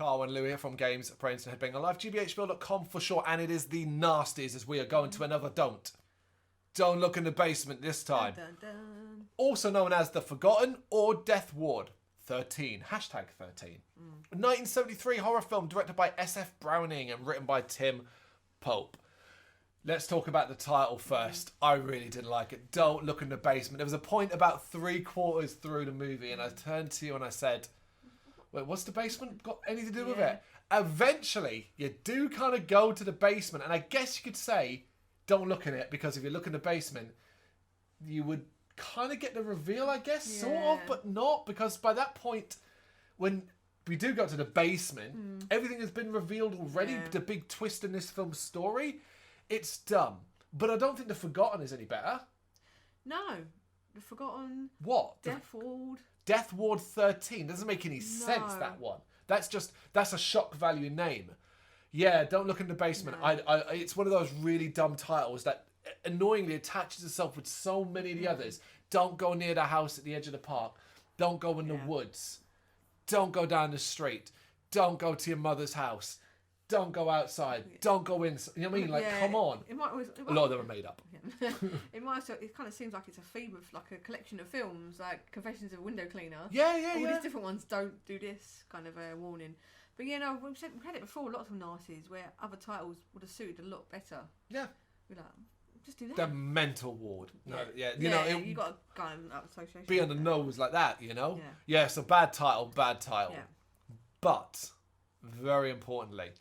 Carl and Louis here from Games, Brrraaains A Head-Banging Life, gbhblofficial.com for sure, and it is the Nasties as we are going to another Don't Look in the Basement this time. Dun, dun, dun. Also known as The Forgotten or Death Ward 13, hashtag 13. 1973 horror film directed by S.F. Browning and written by Tim Pope. Let's talk about the title first. I really didn't like it. Don't Look in the Basement. There was a point about 3/4 through the movie and I turned to you and I said, wait, what's the basement got anything to do with it? Eventually, you do kind of go to the basement and I guess you could say, don't look in it, because if you look in the basement, you would kind of get the reveal, I guess, sort of, but not, because by that point, when we do go to the basement, everything has been revealed already. Yeah. The big twist in this film's story. It's dumb. But I don't think The Forgotten is any better. No. The Forgotten. What? Death Ward. Death Ward 13. Doesn't make any sense, that one. That's a shock value name. Yeah, Don't Look in the Basement. No. It's one of those really dumb titles that annoyingly attaches itself with so many of the others. Don't go near the house at the edge of the park. Don't go in the woods. Don't go down the street. Don't go to your mother's house. Don't go outside. Don't go inside. You know what I mean? Like, come on. A lot of them are made up. It kind of seems like it's a theme of like a collection of films, like Confessions of a Window Cleaner. Yeah. All these different ones, don't do this kind of a warning. But yeah, no, we've had it before, lots of Nasties where other titles would have suited a lot better. Yeah. We're like, just do that. The Mental Ward. No, you know, you got a kind of association. Be on the nose like that, you know? Yeah, so bad title. Yeah. But, very importantly,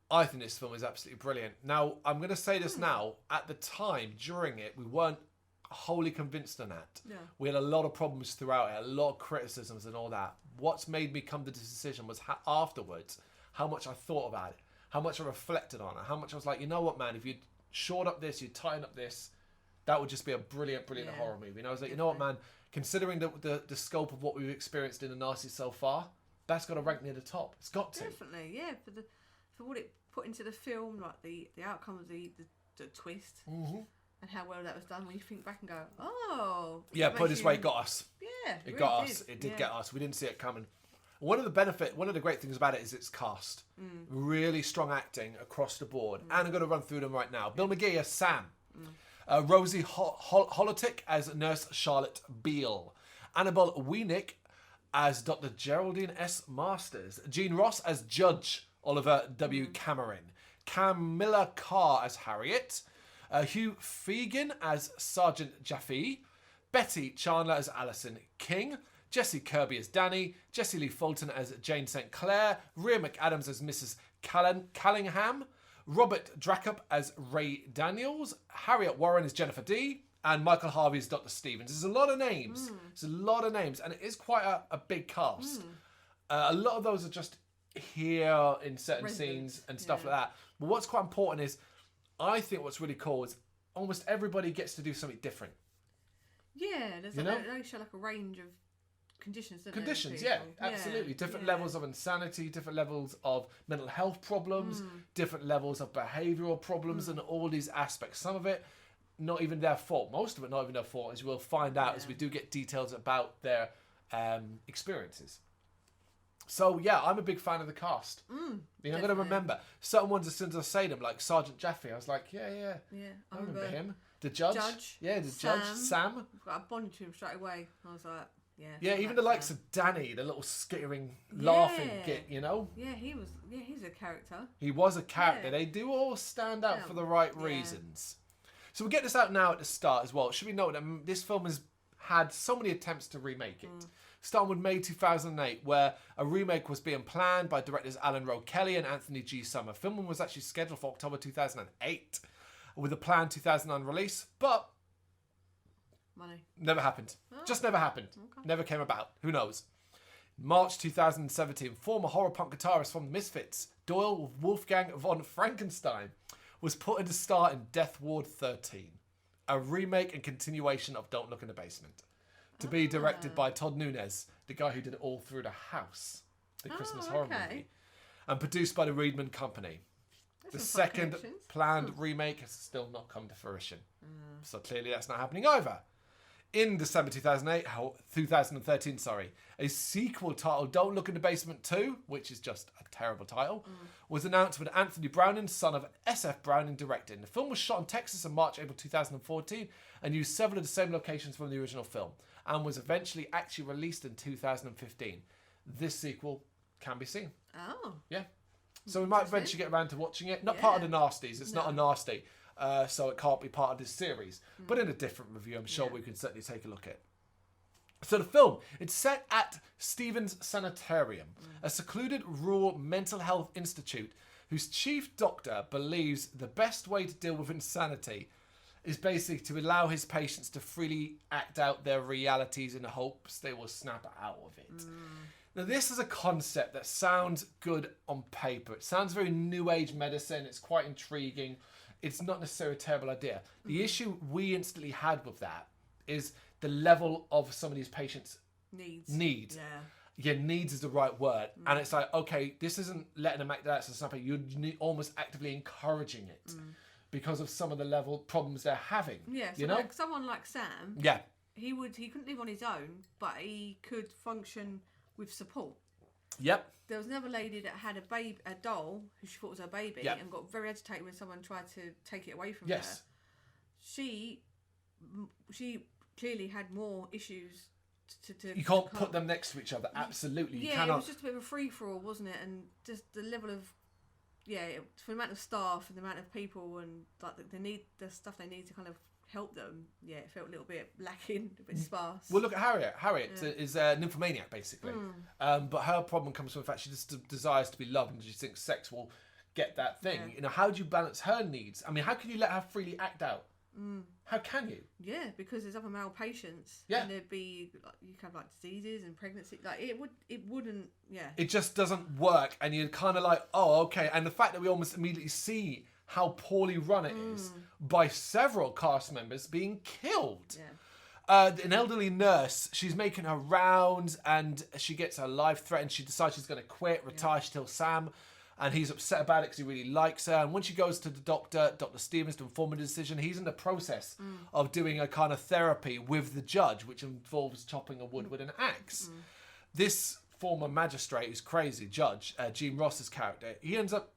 I think this film is absolutely brilliant. Now, I'm going to say this now. At the time, during it, we weren't wholly convinced on that. Yeah. We had a lot of problems throughout it, a lot of criticisms and all that. What's made me come to this decision was afterwards, how much I thought about it, how much I reflected on it, how much I was like, you know what, man, if you'd shored up this, you'd tighten up this, that would just be a brilliant horror movie. And I was like, you know what, man, considering the scope of what we've experienced in the Nasties so far, that's got to rank near the top. It's got to. Definitely, yeah. For what it put into the film, like the outcome of the twist, and how well that was done. When you think back and go, oh, yeah, put it this way, it got us. Yeah, it got us. It did get us. We didn't see it coming. One of the great things about it is its cast. Really strong acting across the board. And I'm going to run through them right now. Bill McGee as Sam. Rosie Holotic as Nurse Charlotte Beale. Annabelle Weinick as Dr. Geraldine S. Masters. Jean Ross as Judge Oliver W. Cameron. Camilla Carr as Harriet. Hugh Fegan as Sergeant Jaffe. Betty Chandler as Alison King. Jesse Kirby as Danny. Jessie Lee Fulton as Jane St. Clair. Rhea McAdams as Mrs. Callingham. Robert Dracup as Ray Daniels. Harriet Warren as Jennifer D. And Michael Harvey as Dr. Stevens. There's a lot of names. There's a lot of names. And it is quite a big cast. A lot of those are just here in certain scenes and stuff like that. But what's quite important is, I think what's really cool is almost everybody gets to do something different. Yeah, there's they show like a range of conditions. Absolutely. Different levels of insanity, different levels of mental health problems, different levels of behavioural problems, and all these aspects. Some of it not even their fault. Most of it not even their fault, as we'll find out as we do get details about their experiences. So yeah, I'm a big fan of the cast. I'm going to remember certain ones as soon as I say them, like Sergeant Jaffe. I was like, yeah. I remember him. The judge. Yeah, the judge. Sam. I've got a bond to him straight away. I was like, yeah. Yeah, even the likes of Danny, the little skittering, laughing git, you know. Yeah, he's a character. He was a character. They do all stand out for the right reasons. So we'll get this out now at the start as well. Should we note that this film has had so many attempts to remake it. Starting with May 2008, where a remake was being planned by directors Alan Rowe Kelly and Anthony G. Summer. Filming was actually scheduled for October 2008, with a planned 2009 release, but never happened. Just never happened. Never came about. Who knows? March 2017, former horror punk guitarist from the Misfits, Doyle Wolfgang von Frankenstein, was put into star in Death Ward 13, a remake and continuation of Don't Look in the Basement, to be directed by Todd Nunez, the guy who did All Through the House, the Christmas horror movie, and produced by the Reedman Company. The second planned remake has still not come to fruition. So clearly that's not happening either. in December 2013, a sequel titled Don't Look in the Basement 2, which is just a terrible title, was announced with Anthony Browning, son of S.F. Browning, directing. The film was shot in Texas in April 2014 and used several of the same locations from the original film and was eventually actually released in 2015. This sequel can be seen. Oh. Yeah. So we might eventually get around to watching it. Not part of the Nasties. It's not a Nasty. So it can't be part of this series. But in a different review, I'm sure we can certainly take a look at. So the film, it's set at Stevens Sanitarium, a secluded rural mental health institute whose chief doctor believes the best way to deal with insanity is basically to allow his patients to freely act out their realities in hopes they will snap out of it. Now, this is a concept that sounds good on paper. It sounds very new age medicine. It's quite intriguing. It's not necessarily a terrible idea. The issue we instantly had with that is the level of some of these patients' needs. Yeah, needs is the right word. And it's like, okay, this isn't letting them act out, so something you're almost actively encouraging it because of some of the level problems they're having. Yeah, so you know, like someone like Sam. Yeah, he couldn't live on his own, but he could function with support. Yep. There was another lady that had a doll who she thought was her baby, and got very agitated when someone tried to take it away from her. She clearly had more issues to you can't put them next to each other. Absolutely, you cannot. It was just a bit of a free for all, wasn't it? And just the level of for the amount of staff and the amount of people and like the stuff they need to kind of help them. Yeah, it felt a little bit lacking, a bit sparse. Well, look at Harriet. Harriet is a nymphomaniac, basically. But her problem comes from the fact she just desires to be loved and she thinks sex will get that thing. You know, how do you balance her needs? I mean, how can you let her freely act out? How can you? Yeah, because there's other male patients. Yeah. And there'd be, you could have like diseases and pregnancy. Like it wouldn't, It just doesn't work. And you're kind of like, oh, okay. And the fact that we almost immediately see how poorly run it is by several cast members being killed. An elderly nurse, she's making her rounds and she gets her life threatened. She decides she's going to quit, retire. She tells Sam, and he's upset about it because he really likes her. And when she goes to the Dr. Stevens, to inform a decision, he's in the process of doing a kind of therapy with the judge, which involves chopping a wood with an axe. This former magistrate who's crazy, Judge, Gene Ross's character, he ends up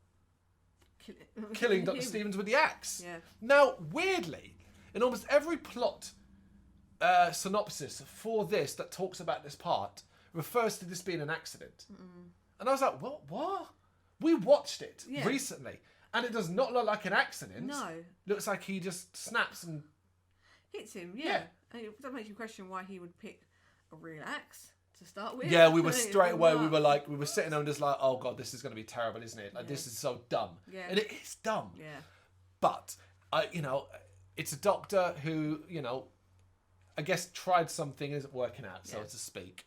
killing Dr. Stevens with the axe. Now, weirdly, in almost every plot synopsis for this that talks about this part refers to this being an accident. And I was like, what? We watched it recently, and it does not look like an accident. No. Looks like he just snaps and hits him, And that makes you question why he would pick a real axe to start with. Yeah, we were straight away, we were sitting there and just like, oh God, this is going to be terrible, isn't it? Like, this is so dumb. And it is dumb. But, it's a doctor who, I guess tried something and isn't working out, so to speak.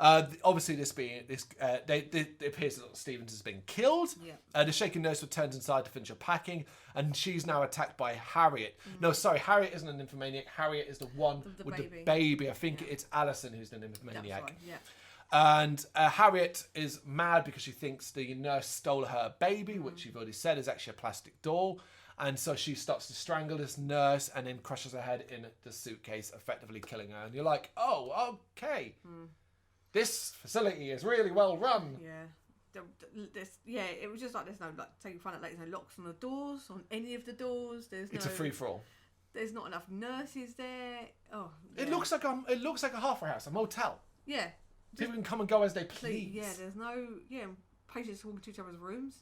Obviously, it appears that Stevens has been killed. The shaken nurse returns inside to finish her packing, and she's now attacked by Harriet. No, sorry, Harriet isn't a nymphomaniac. Harriet is the one with the baby. I think it's Alison who's the nymphomaniac. Right, And Harriet is mad because she thinks the nurse stole her baby, which you've already said is actually a plastic doll. And so she starts to strangle this nurse and then crushes her head in the suitcase, effectively killing her. And you're like, oh, okay. This facility is really well run. It was just like there's no so you find out there's no locks on the doors, on any of the doors. It's a free for all. There's not enough nurses there. Oh, it looks like a halfway house, a motel. Yeah, people can come and go as they please. Yeah, there's no patients walking to each other's rooms,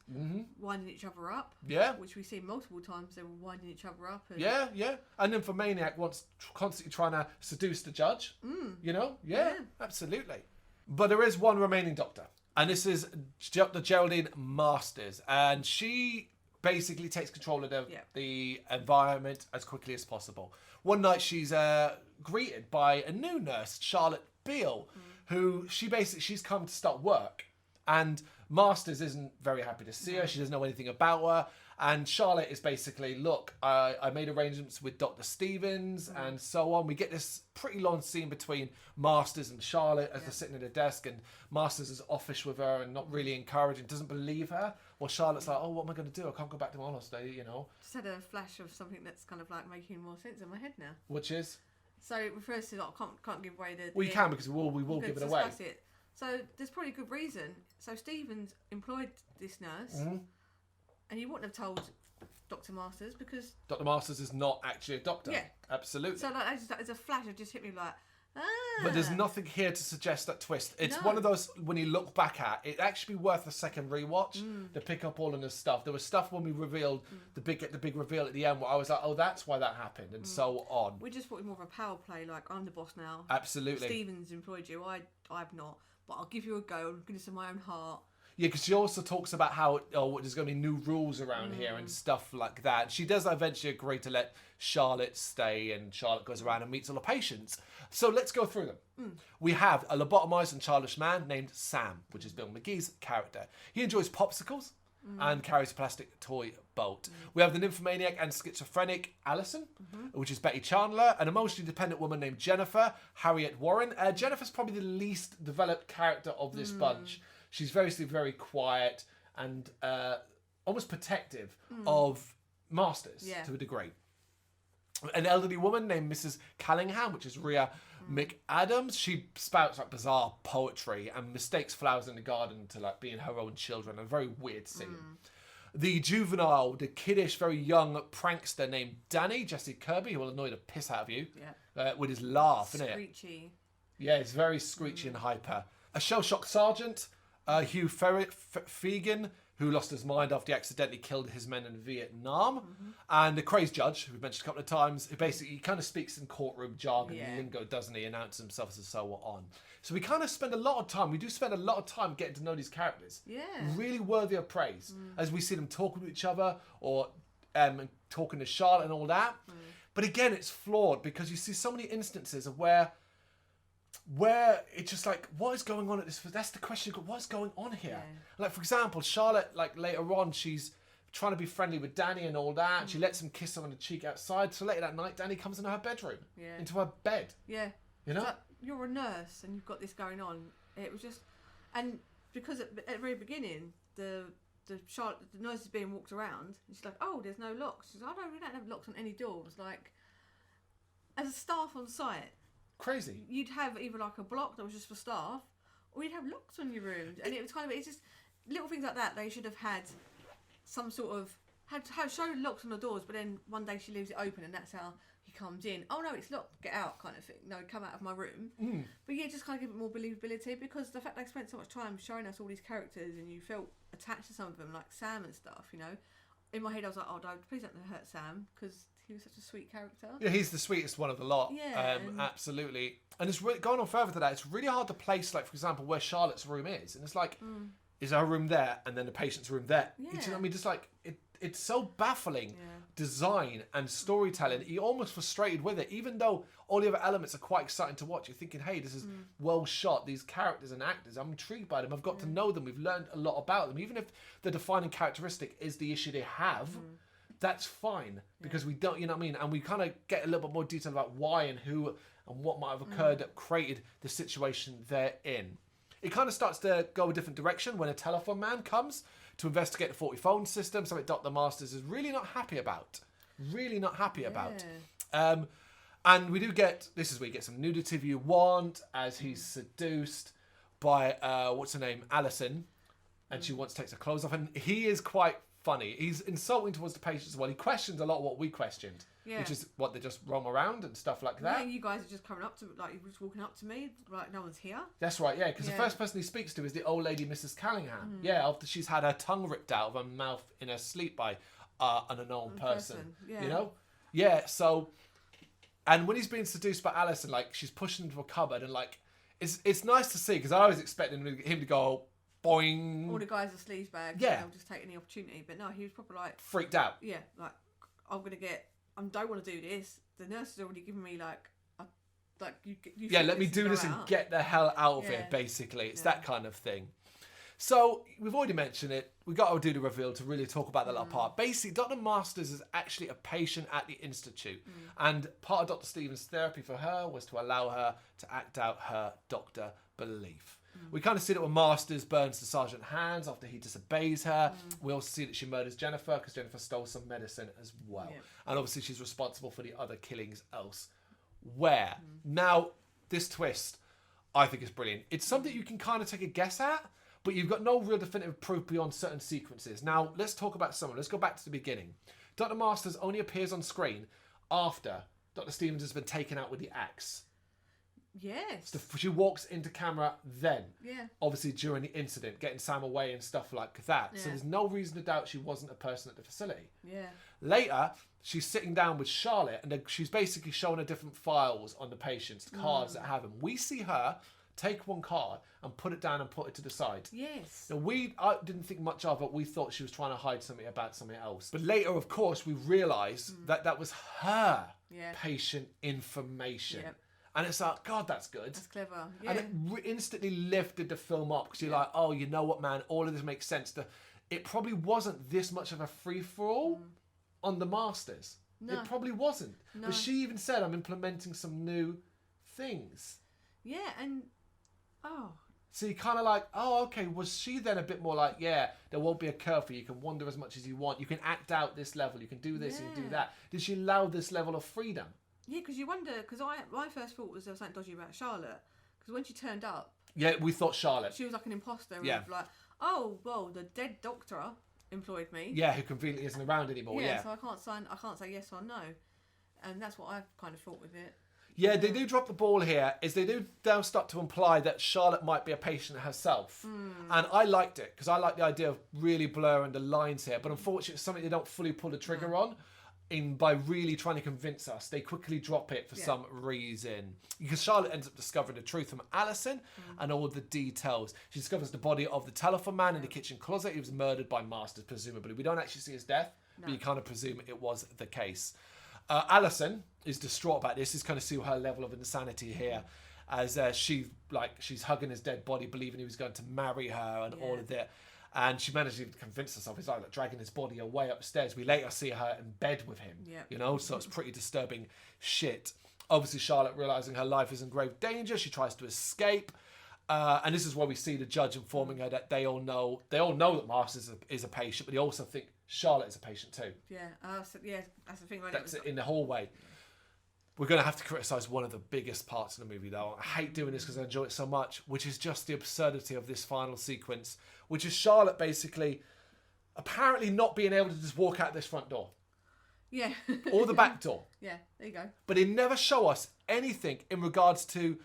winding each other up. Yeah, which we see multiple times. They were winding each other up. And And nymphomaniac wants constantly trying to seduce the judge. Absolutely. But there is one remaining doctor, and this is Dr. Geraldine Masters, and she basically takes control of the environment as quickly as possible. One night she's greeted by a new nurse, Charlotte Beale, who she's come to start work, and Masters isn't very happy to see her. She doesn't know anything about her. And Charlotte is basically, look, I made arrangements with Dr. Stevens and so on. We get this pretty long scene between Masters and Charlotte as they're sitting at a desk, and Masters is offish with her and not really encouraging, doesn't believe her. Well, Charlotte's like, oh, what am I going to do? I can't go back to my holiday, Just had a flash of something that's kind of like making more sense in my head now. Which is? So it refers to, like, I can't give away the... We can, because we will give it away. It. So there's probably a good reason. So Stevens employed this nurse, and you wouldn't have told Dr. Masters because... Dr. Masters is not actually a doctor. Yeah. Absolutely. So like, as a flash, it just hit me like, But there's nothing here to suggest that twist. It's one of those, when you look back at, it actually be worth a second rewatch to pick up all of this stuff. There was stuff when we revealed the big reveal at the end where I was like, oh, that's why that happened, and so on. We just thought it was more of a power play, like, I'm the boss now. Absolutely. Stevens employed you, I've not, but I'll give you a go, goodness of my own heart. Yeah, because she also talks about how there's going to be new rules around here and stuff like that. And she does eventually agree to let Charlotte stay, and Charlotte goes around and meets all the patients. So let's go through them. We have a lobotomized and childish man named Sam, which is Bill McGee's character. He enjoys popsicles and carries a plastic toy boat. We have the nymphomaniac and schizophrenic Alison, which is Betty Chandler, an emotionally dependent woman named Jennifer, Harriet Warren. Jennifer's probably the least developed character of this bunch. She's very quiet and almost protective of Masters to a degree. An elderly woman named Mrs. Callingham, which is Rhea McAdams. She spouts like bizarre poetry and mistakes flowers in the garden to like being her own children. A very weird scene. The juvenile, the kiddish, very young prankster named Danny, Jesse Kirby, who will annoy the piss out of you with his laugh, isn't it? Screechy. Yeah, it's very screechy and hyper. A shell-shocked sergeant, Hugh Fegan, who lost his mind after he accidentally killed his men in Vietnam. And the crazed judge, who we've mentioned a couple of times, who basically kind of speaks in courtroom jargon and lingo, doesn't he? Announces himself and so on. So we kind of spend a lot of time, we do spend a lot of time getting to know these characters. Yeah. Really worthy of praise. As we see them talking to each other or talking to Charlotte and all that. But again, it's flawed because you see so many instances of where it's just like, what is going on at this? That's the question. What's going on here? Yeah. Like, for example, Charlotte, like later on, she's trying to be friendly with Danny and all that. And she lets him kiss her on the cheek outside. So later that night, Danny comes into her bedroom, into her bed. Yeah. You know? Like, you're a nurse and you've got this going on. It was just, and because at the very beginning, the nurse is being walked around, and she's like, oh, there's no locks. She's like, we don't have locks on any doors. Like, as a staff on site, crazy. You'd have either like a block that was just for staff, or you'd have locks on your rooms, and it was kind of, it's just little things like that. They should have had some sort of shown locks on the doors, but then one day she leaves it open, and that's how he comes in. Oh no, it's locked. Get out, kind of thing. No, come out of my room. But yeah, just kind of give it more believability, because the fact they spent so much time showing us all these characters, and you felt attached to some of them, like Sam and stuff. You know, in my head I was like, oh, please don't hurt Sam, because he was such a sweet character. Yeah, he's the sweetest one of the lot. Yeah. Absolutely. And it's really, going on further to that, it's really hard to place, like, for example, where Charlotte's room is. And it's like, is her room there and then the patient's room there? Yeah. You know what I mean? Just like, it's so baffling design and storytelling. You're almost frustrated with it, even though all the other elements are quite exciting to watch. You're thinking, hey, this is well shot. These characters and actors, I'm intrigued by them. I've got to know them. We've learned a lot about them. Even if the defining characteristic is the issue they have, that's fine, because we don't, you know what I mean? And we kind of get a little bit more detail about why and who and what might have occurred that created the situation they're in. It kind of starts to go a different direction when a telephone man comes to investigate the faulty phone system, something Dr. Masters is really not happy about. And we do get, this is where you get some nudity if you want, as he's seduced by, what's her name, Alison, and she wants to take her clothes off, and he is quite funny. He's insulting towards the patients as well. He questions a lot of what we questioned, which is what they just roam around and stuff like that. Yeah, you guys are just coming up to, like, you're just walking up to me, like no one's here. That's right, yeah, because the first person he speaks to is the old lady, Mrs. Callingham. Yeah, after she's had her tongue ripped out of her mouth in her sleep by an unknown person. You know? Yeah, so, and when he's being seduced by Alison, like, she's pushing him into a cupboard, and like, it's nice to see, because I was expecting him to go, boing. All the guys are sleazebags. Yeah. They'll just take any opportunity. But no, he was probably like... freaked out. Yeah, like, I don't want to do this. The nurse has already given me, like... you let me do this and get the hell out of it, basically. It's that kind of thing. So, we've already mentioned it. We've got to do the reveal to really talk about that little part. Basically, Dr. Masters is actually a patient at the Institute. And part of Dr. Stevens' therapy for her was to allow her to act out her doctor belief. We kind of see that when Masters burns the sergeant's hands after he disobeys her. We also see that she murders Jennifer because Jennifer stole some medicine as well. And obviously she's responsible for the other killings where. Now, this twist, I think is brilliant. It's something you can kind of take a guess at, but you've got no real definitive proof beyond certain sequences. Now, let's talk about someone. Let's go back to the beginning. Dr. Masters only appears on screen after Dr. Stevens has been taken out with the axe. Yes. So she walks into camera then. Yeah. Obviously during the incident, getting Sam away and stuff like that. Yeah. So there's no reason to doubt she wasn't a person at the facility. Yeah. Later, she's sitting down with Charlotte and she's basically showing her different files on the patients, the cards that have them. We see her take one card and put it down and put it to the side. Yes. Now, I didn't think much of it. We thought she was trying to hide something about something else. But later, of course, we realised that that was her patient information. Yep. And it's like, God, that's good. That's clever. Yeah. And it instantly lifted the film up because you're like, oh, you know what, man? All of this makes sense. It probably wasn't this much of a free-for-all on the Masters. No. It probably wasn't. No. But she even said, I'm implementing some new things. Yeah, and... Oh. So you're kind of like, oh, okay, was she then a bit more like, yeah, there won't be a curfew. You can wander as much as you want. You can act out this level. You can do this and do that. Did she allow this level of freedom? Yeah, because you wonder, because my first thought was there was something dodgy about Charlotte. Because when she turned up... Yeah, we thought Charlotte. She was like an imposter. Yeah. Like, oh, well, the dead doctor employed me. Yeah, who conveniently isn't around anymore, yeah. So I can't say yes or no. And that's what I've kind of thought with it. Yeah, they do drop the ball here, is they do now start to imply that Charlotte might be a patient herself. And I liked it, because I like the idea of really blurring the lines here. But unfortunately, it's something they don't fully pull the trigger on. By really trying to convince us, they quickly drop it for some reason. Because Charlotte ends up discovering the truth from Alison and all the details. She discovers the body of the telephone man in the kitchen closet. He was murdered by Masters, presumably. We don't actually see his death, but you kind of presume it was the case. Alison is distraught about this. Is kind of see her level of insanity here, as she's hugging his dead body, believing he was going to marry her and all of that. And she managed to convince herself he's like dragging his body away upstairs. We later see her in bed with him, you know, so it's pretty disturbing shit. Obviously, Charlotte, realising her life is in grave danger, she tries to escape. And this is where we see the judge informing her that they all know that Masters is a patient, but they also think Charlotte is a patient too. Yeah, that's the thing. That's it in the hallway. We're going to have to criticise one of the biggest parts of the movie, though. I hate doing this because I enjoy it so much, which is just the absurdity of this final sequence, which is Charlotte basically apparently not being able to just walk out this front door. Yeah. Or the back door. Yeah, there you go. But they never show us anything in regards to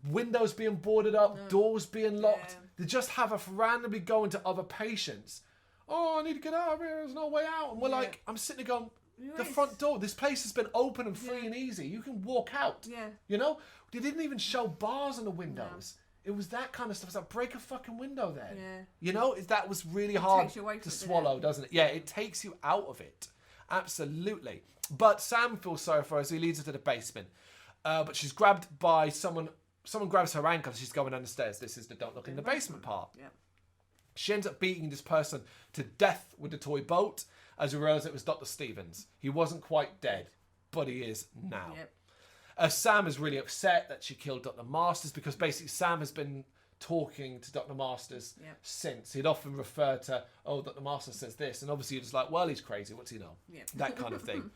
windows being boarded up, doors being locked. Yeah. They just have her randomly go into other patients. Oh, I need to get out of here. There's no way out. And we're like, I'm sitting there going... The front door. This place has been open and free and easy. You can walk out. Yeah. You know? They didn't even show bars on the windows. No. It was that kind of stuff. It's like, break a fucking window then. Yeah. You know? That was really hard to swallow, doesn't it? Yeah, it takes you out of it. Absolutely. But Sam feels sorry for her, so he leads her to the basement. But she's grabbed by someone. Someone grabs her ankle and she's going down the stairs. This is the don't look in the basement part. Yeah. She ends up beating this person to death with the toy boat. As we realised it was Dr. Stevens. He wasn't quite dead, but he is now. Yep. Sam is really upset that she killed Dr. Masters because basically Sam has been talking to Dr. Masters since. He'd often refer to, oh, Dr. Masters says this. And obviously you're just like, well, he's crazy. What's he know? Yep. That kind of thing.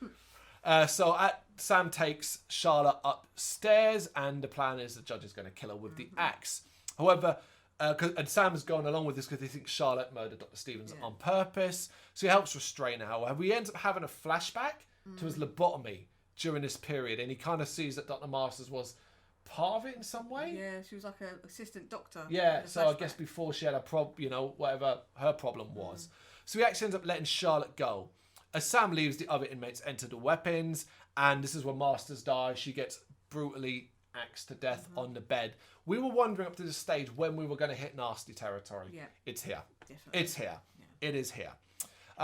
Sam takes Charlotte upstairs and the plan is the judge is going to kill her with the axe. However... and Sam is going along with this because he thinks Charlotte murdered Dr. Stevens on purpose. So he helps restrain her. However, he ends up having a flashback to his lobotomy during this period. And he kind of sees that Dr. Masters was part of it in some way. Yeah, she was like an assistant doctor. Yeah, so I guess before she had a whatever her problem was. So he actually ends up letting Charlotte go. As Sam leaves, the other inmates enter the weapons. And this is where Masters dies. She gets brutally axed to death on the bed. We were wondering up to this stage when we were going to hit nasty territory. Yeah. It's here. Definitely. It's here. Yeah. It is here.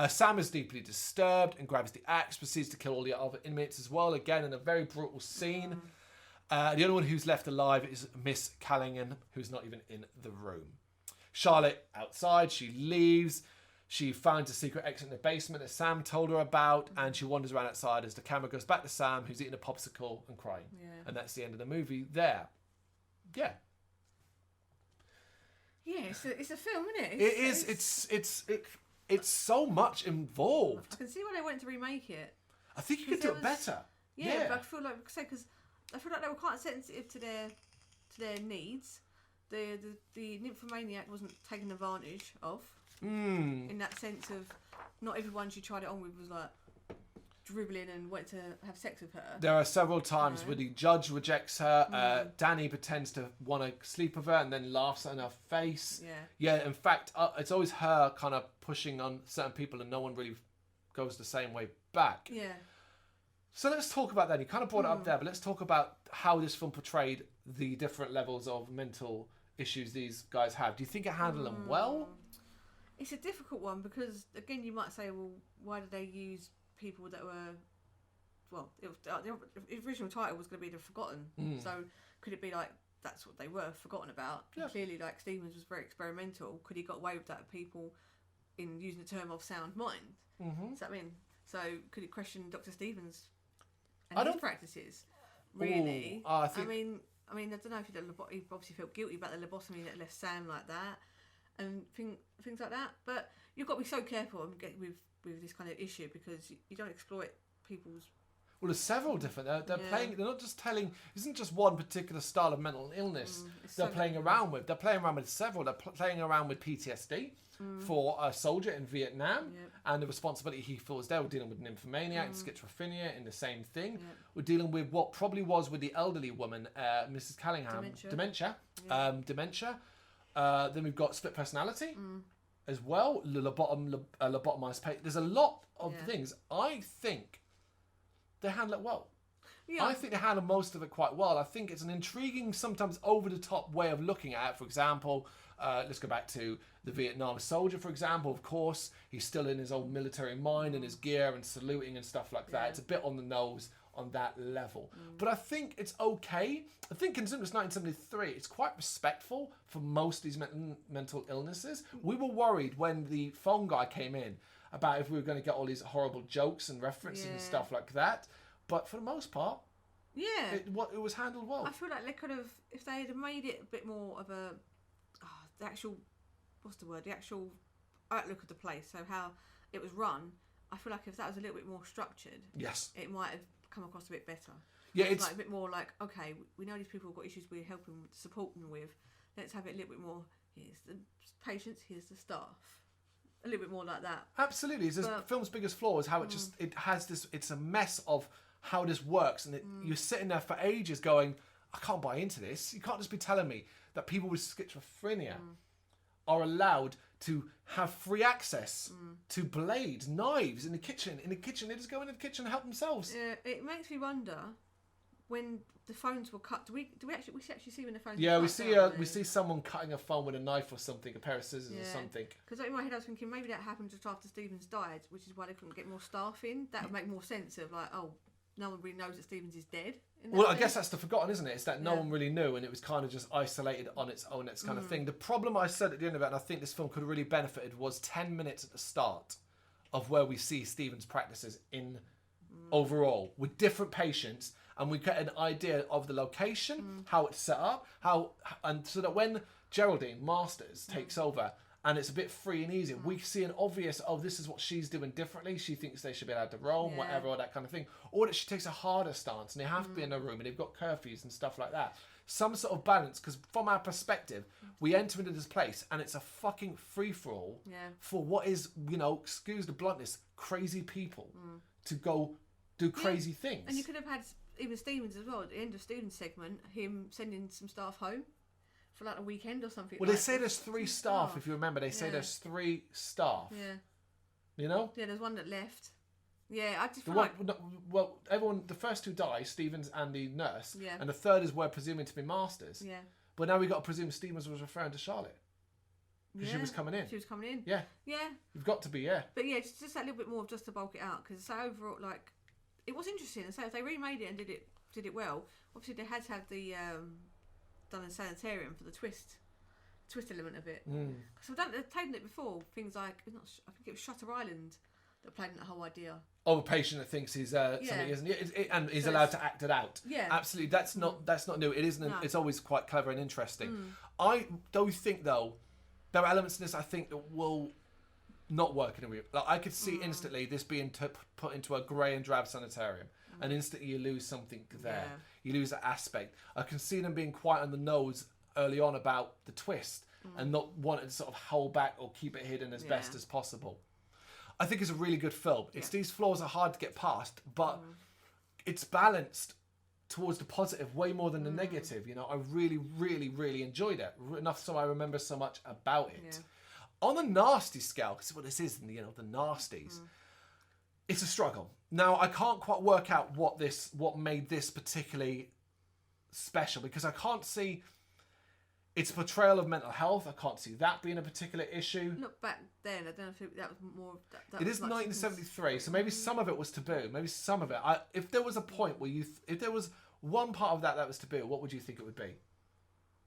Sam is deeply disturbed and grabs the axe, proceeds to kill all the other inmates as well, again in a very brutal scene. The only one who's left alive is Miss Callaghan, who's not even in the room. Charlotte outside, she leaves. She finds a secret exit in the basement that Sam told her about, and she wanders around outside as the camera goes back to Sam, who's eating a popsicle and crying. Yeah. And that's the end of the movie there. Yeah. Yeah, it's a film, isn't it? It is. It's so much involved. I can see why they wanted to remake it. I think you could do it better. Yeah, but I feel like, because I feel like they were quite sensitive to their needs. The nymphomaniac wasn't taken advantage of. In that sense of not everyone she tried it on with was like dribbling and wanted to have sex with her. There are several times where the judge rejects her. Danny pretends to want to sleep with her and then laughs in her face. Yeah. In fact, it's always her kind of pushing on certain people, and no one really goes the same way back. Yeah. So let's talk about that. You kind of brought it up there, but let's talk about how this film portrayed the different levels of mental issues these guys have. Do you think it handled them well? It's a difficult one because, again, you might say, well, why did they use people that were... Well, the original title was going to be The Forgotten. So could it be like that's what they were forgotten about? Yeah. Clearly, like, Stevens was very experimental. Could he got away with that with people in using the term of sound mind? Does that mean? So could it question Dr. Stevens and his practices? Really? I mean, I don't know if he obviously felt guilty about the lobotomy that left Sam like that. And things like that, but you've got to be so careful with this kind of issue because you don't exploit people's. Well, there's several different. They're playing. They're not just telling. It isn't just one particular style of mental illness. They're playing around with. They're playing around with several. They're playing around with PTSD for a soldier in Vietnam and the responsibility he feels there. We're dealing with nymphomaniac and schizophrenia in the same thing. We're dealing with what probably was with the elderly woman, Mrs. Callingham, dementia. Then we've got split personality as well. Lobotomized patient. There's a lot of things. I think they handle it well. Yeah. I think they handle most of it quite well. I think it's an intriguing, sometimes over-the-top way of looking at it. For example, let's go back to the Vietnam soldier, for example. Of course, he's still in his old military mind and his gear and saluting and stuff like that. It's a bit on the nose on that level. But I think it's okay. I think considering it's 1973, it's quite respectful for most of these mental illnesses. We were worried when the phone guy came in about if we were going to get all these horrible jokes and references and stuff like that. But for the most part, it was handled well. I feel like they could have, if they had made it a bit more of a, the actual outlook of the place, so how it was run, I feel like if that was a little bit more structured, it might have come across a bit better. Yeah, it's like a bit more like, okay, we know these people have got issues we're helping support them with. Let's have it a little bit more. Here's the patients, here's the staff. A little bit more like that. Absolutely. The film's biggest flaw is how it has this. It's a mess of how this works, and you're sitting there for ages going, I can't buy into this. You can't just be telling me that people with schizophrenia are allowed to have free access to blades, knives in the kitchen. In the kitchen, they just go into the kitchen and help themselves. Yeah, it makes me wonder when the phones were cut. Do we actually see when the phones? Yeah, were cut, we see someone cutting a phone with a knife or something, a pair of scissors or something. Because in my head I was thinking maybe that happened just after Stevens died, which is why they couldn't get more staff in. That would make more sense of like, oh, no one really knows that Stevens is dead. Well, I guess that's the forgotten, isn't it? It's that no one really knew, and it was kind of just isolated on its own. It's kind of thing. The problem I said at the end of it, and I think this film could have really benefited, was 10 minutes at the start of where we see Stevens' practices in overall with different patients, and we get an idea of the location, how it's set up, and so that when Geraldine Masters takes over, and it's a bit free and easy, we see an obvious, this is what she's doing differently. She thinks they should be allowed to roam, whatever, or that kind of thing. Or that she takes a harder stance and they have to be in a room and they've got curfews and stuff like that. Some sort of balance, because from our perspective, we enter into this place and it's a fucking free-for-all for what is, excuse the bluntness, crazy people to go do crazy things. And you could have had even Stevens as well, at the end of Stevens' segment, him sending some staff home for like a weekend or something. Well, they say there's 3 staff, if you remember. They say there's 3 staff. Yeah. You know? Yeah, there's one that left. Yeah, I just feel well, everyone, the first 2 die, Stevens and the nurse. Yeah. And the third is we're presuming to be Masters. Yeah. But now we've got to presume Stevens was referring to Charlotte. Because she was coming in. She was coming in. Yeah. Yeah. You've got to be, yeah. But yeah, just that little bit more just to bulk it out. Because overall, like, it was interesting. So if they remade it and did it well, obviously they had to have the... done in sanitarium for the twist element of it. So they've taken it before. Things like I think it was Shutter Island that played in that whole idea. Oh, a patient that thinks he's something isn't, and he's allowed to act it out. Yeah, absolutely. That's not new. It isn't. No. It's always quite clever and interesting. I don't think though there are elements in this I think that will not work in a real. Like I could see instantly this being put into a grey and drab sanitarium. and instantly you lose something there. Yeah. You lose that aspect. I can see them being quite on the nose early on about the twist and not wanting to sort of hold back or keep it hidden as best as possible. I think it's a really good film. It's these flaws are hard to get past, but it's balanced towards the positive way more than the negative. You know, I really, really, really enjoyed it. Enough so I remember so much about it. Yeah. On the nasty scale, because what this is, you know, the nasties, it's a struggle. Now, I can't quite work out what made this particularly special, because I can't see its portrayal of mental health. I can't see that being a particular issue. Look back then, I don't know if that was more. That It was is like 1973, so maybe some of it was taboo. Maybe some of it. If there was a point where if there was one part of that was taboo, what would you think it would be?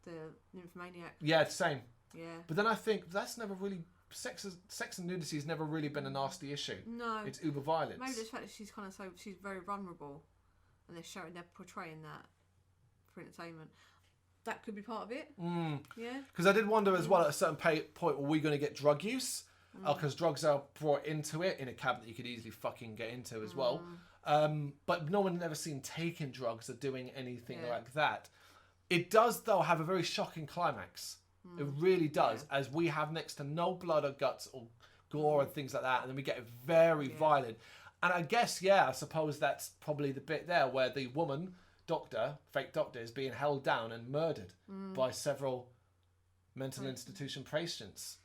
The nymphomaniac. Yeah, same. Yeah. But then I think that's never really sex and nudity has never really been a nasty issue. No. It's uber violence. Maybe the fact that she's kind of she's very vulnerable, and they're portraying that for entertainment. That could be part of it. Yeah. Because I did wonder as well at a certain point, were we going to get drug use? Because drugs are brought into it in a cab that you could easily fucking get into as well. But no one ever seen taking drugs or doing anything like that. It does, though, have a very shocking climax. It really does, as we have next to no blood or guts or gore and things like that, and then we get very violent. And I guess, I suppose that's probably the bit there where the woman, fake doctor, is being held down and murdered by several mental institution patients.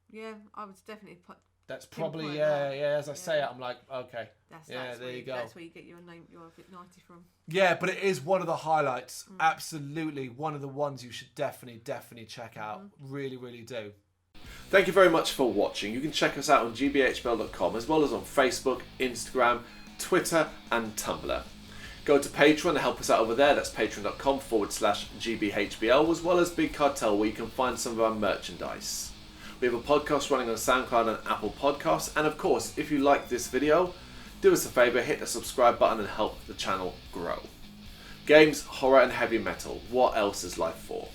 Yeah, I would definitely put. That's probably, that. as I say it, I'm like, okay. That's there you go. That's where you get your name, your bit 90 from. Yeah, but it is one of the highlights. Absolutely. One of the ones you should definitely check out. Really, really do. Thank you very much for watching. You can check us out on gbhbl.com as well as on Facebook, Instagram, Twitter and Tumblr. Go to Patreon to help us out over there. That's patreon.com/gbhbl, as well as Big Cartel, where you can find some of our merchandise. We have a podcast running on SoundCloud and Apple Podcasts. And of course, if you like this video, do us a favour, hit the subscribe button and help the channel grow. Games, horror and heavy metal. What else is life for?